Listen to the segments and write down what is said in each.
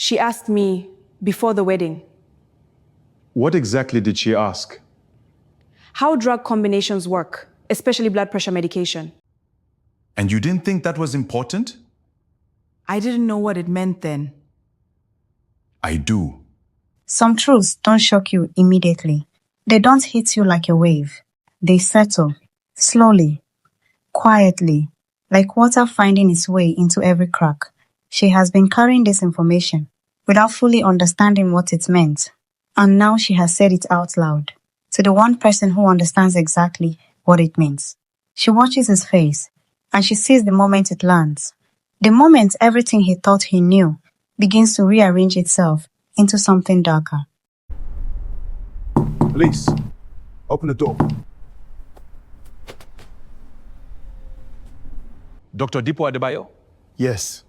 She asked me before the wedding. What exactly did she ask? How drug combinations work, especially blood pressure medication. And you didn't think that was important? I didn't know what it meant then. I do. Some truths don't shock you immediately. They don't hit you like a wave. They settle, slowly, quietly, like water finding its way into every crack. She has been carrying this information without fully understanding what it meant. And now she has said it out loud to the one person who understands exactly what it means. She watches his face, and she sees the moment it lands. The moment everything he thought he knew begins to rearrange itself into something darker. Police, open the door. Dr. Dipo Adebayo, Yes.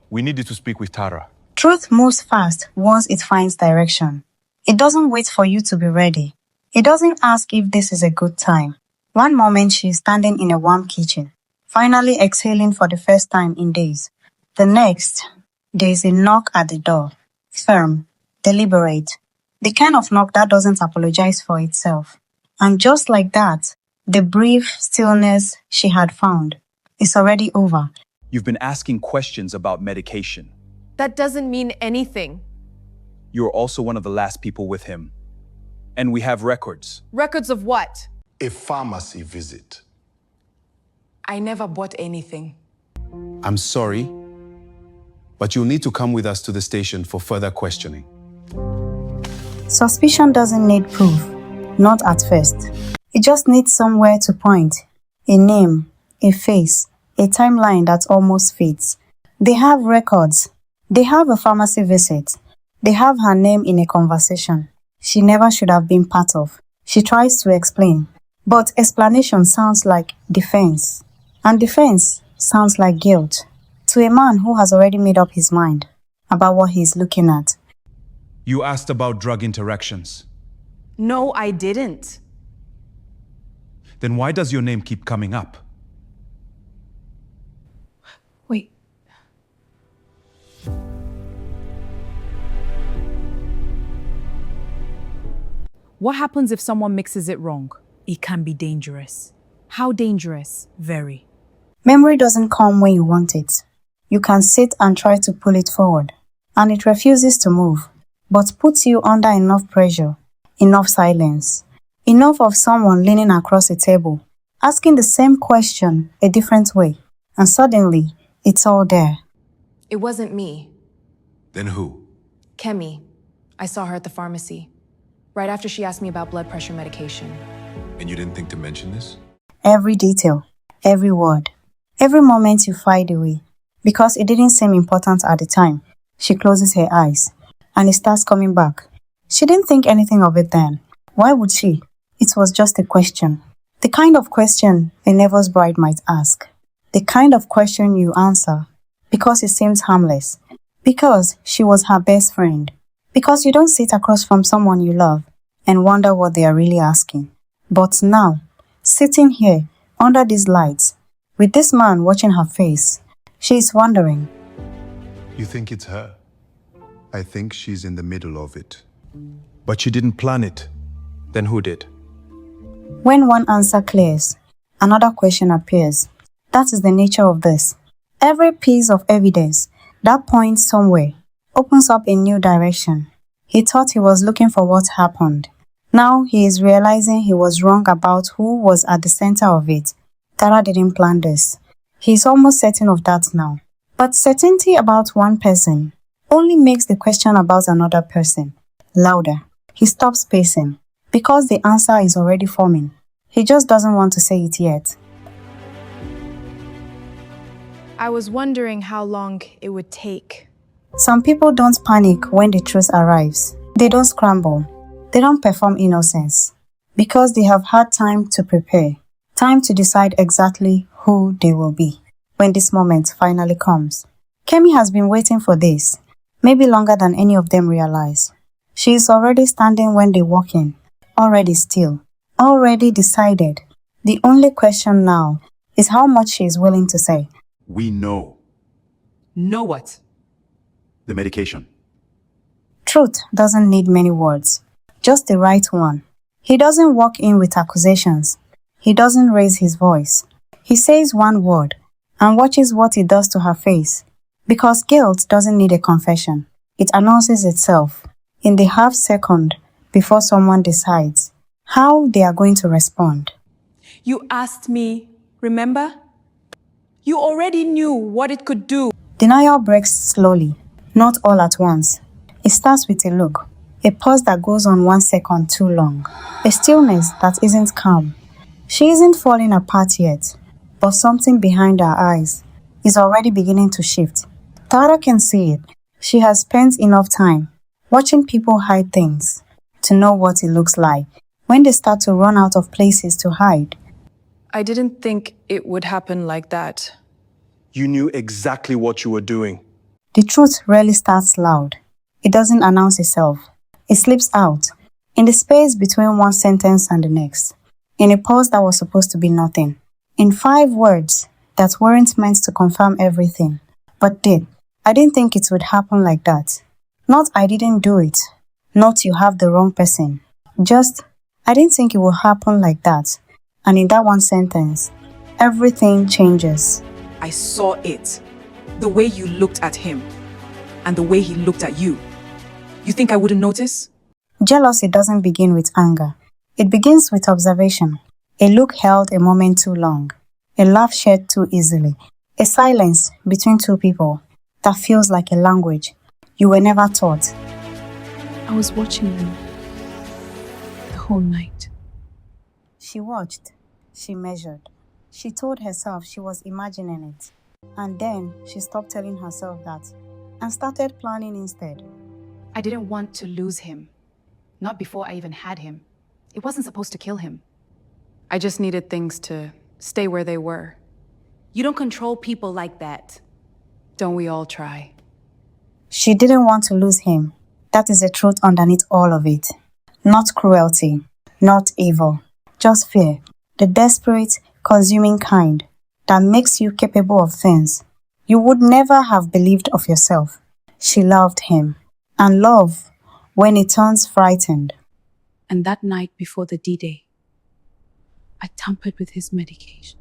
we need you to speak with Tara. Truth moves fast once it finds direction. It doesn't wait for you to be ready. It doesn't ask if this is a good time. One moment she is standing in a warm kitchen, finally exhaling for the first time in days. The next, there is a knock at the door. Firm, deliberate. The kind of knock that doesn't apologize for itself. And just like that, the brief stillness she had found is already over. You've been asking questions about medication. That doesn't mean anything. You're also one of the last people with him. And we have records. Records of what? A pharmacy visit. I never bought anything. I'm sorry, but you'll need to come with us to the station for further questioning. Suspicion doesn't need proof, not at first. It just needs somewhere to point. A name, a face, a timeline that almost fits. They have records. They have a pharmacy visit. They have her name in a conversation she never should have been part of. She tries to explain, but explanation sounds like defense. And defense sounds like guilt to a man who has already made up his mind about what he's looking at. You asked about drug interactions. No, I didn't. Then why does your name keep coming up? Wait. What happens if someone mixes it wrong? It can be dangerous. How dangerous? Very. Memory doesn't come when you want it. You can sit and try to pull it forward, and it refuses to move, but puts you under enough pressure, enough silence, enough of someone leaning across a table, asking the same question a different way, and suddenly, it's all there. It wasn't me. Then who? Kemi. I saw her at the pharmacy, right after she asked me about blood pressure medication. And you didn't think to mention this? Every detail, every word, every moment you fade away, because it didn't seem important at the time. She closes her eyes, and it starts coming back. She didn't think anything of it then. Why would she? It was just a question. The kind of question a nervous bride might ask. The kind of question you answer because it seems harmless. Because she was her best friend. Because you don't sit across from someone you love and wonder what they are really asking. But now, sitting here under these lights, with this man watching her face, she is wondering. You think it's her? I think she's in the middle of it. But she didn't plan it. Then who did? When one answer clears, another question appears. That is the nature of this. Every piece of evidence that points somewhere opens up a new direction. He thought he was looking for what happened. Now he is realizing he was wrong about who was at the center of it. Tara didn't plan this. He is almost certain of that now. But certainty about one person only makes the question about another person louder. He stops pacing because the answer is already forming. He just doesn't want to say it yet. I was wondering how long it would take. Some people don't panic when the truth arrives. They don't scramble. They don't perform innocence. Because they have had time to prepare. Time to decide exactly who they will be when this moment finally comes. Kemi has been waiting for this, maybe longer than any of them realize. She is already standing when they walk in, already still, already decided. The only question now is how much she is willing to say. We know. Know what? The medication. truth doesn't need many words, just the right one. He doesn't walk in with accusations. He doesn't raise his voice. He says one word and watches what it does to her face. Because guilt doesn't need a confession. It announces itself in the half second before someone decides how they are going to respond. You asked me, remember? You already knew what it could do. Denial breaks slowly, not all at once. It starts with a look, a pause that goes on 1 second too long, a stillness that isn't calm. She isn't falling apart yet, but something behind her eyes is already beginning to shift. Tara can see it. She has spent enough time watching people hide things to know what it looks like when they start to run out of places to hide. I didn't think it would happen like that. You knew exactly what you were doing. The truth rarely starts loud. It doesn't announce itself. It slips out in the space between one sentence and the next, in a pause that was supposed to be nothing, in 5 words that weren't meant to confirm everything, but did. I didn't think it would happen like that. Not I didn't do it. Not you have the wrong person. Just, I didn't think it would happen like that. And in that one sentence, everything changes. I saw it. The way you looked at him and the way he looked at you. You think I wouldn't notice? Jealousy doesn't begin with anger. It begins with observation. A look held a moment too long. A laugh shared too easily. A silence between two people that feels like a language you were never taught. I was watching you the whole night. She watched. She measured. She told herself she was imagining it. And then she stopped telling herself that and started planning instead. I didn't want to lose him. Not before I even had him. It wasn't supposed to kill him. I just needed things to stay where they were. You don't control people like that. Don't we all try? She didn't want to lose him. That is the truth underneath all of it. Not cruelty, not evil, just fear. The desperate, consuming kind that makes you capable of things you would never have believed of yourself. She loved him. And love, when it turns frightened. And that night before the D-Day, I tampered with his medication.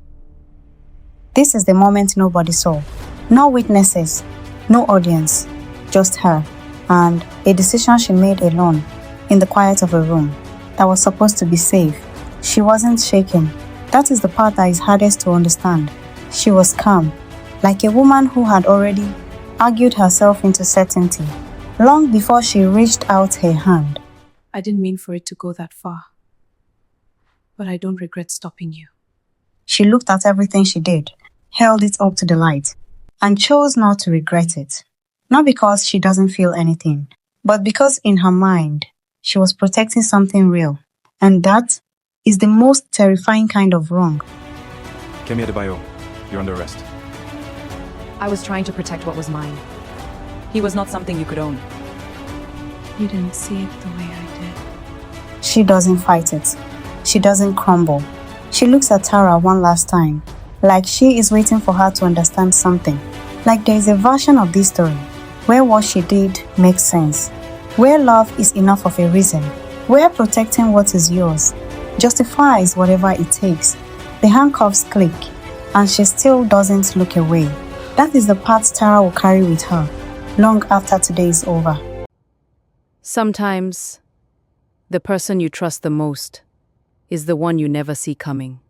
This is the moment nobody saw. No witnesses, no audience, just her, and a decision she made alone, in the quiet of a room, that was supposed to be safe. She wasn't shaken. That is the part that is hardest to understand. She was calm, like a woman who had already argued herself into certainty, long before she reached out her hand. I didn't mean for it to go that far, but I don't regret stopping you. She looked at everything she did, held it up to the light, and chose not to regret it. Not because she doesn't feel anything, but because in her mind, she was protecting something real. And that is the most terrifying kind of wrong. Kemi Adebayo, you're under arrest. I was trying to protect what was mine. He was not something you could own. You didn't see it the way I did. She doesn't fight it. She doesn't crumble. She looks at Tara one last time, like she is waiting for her to understand something. Like there is a version of this story where what she did makes sense, where love is enough of a reason, where protecting what is yours justifies whatever it takes. The handcuffs click, and she still doesn't look away. That is the part Tara will carry with her long after today is over. Sometimes, the person you trust the most is the one you never see coming.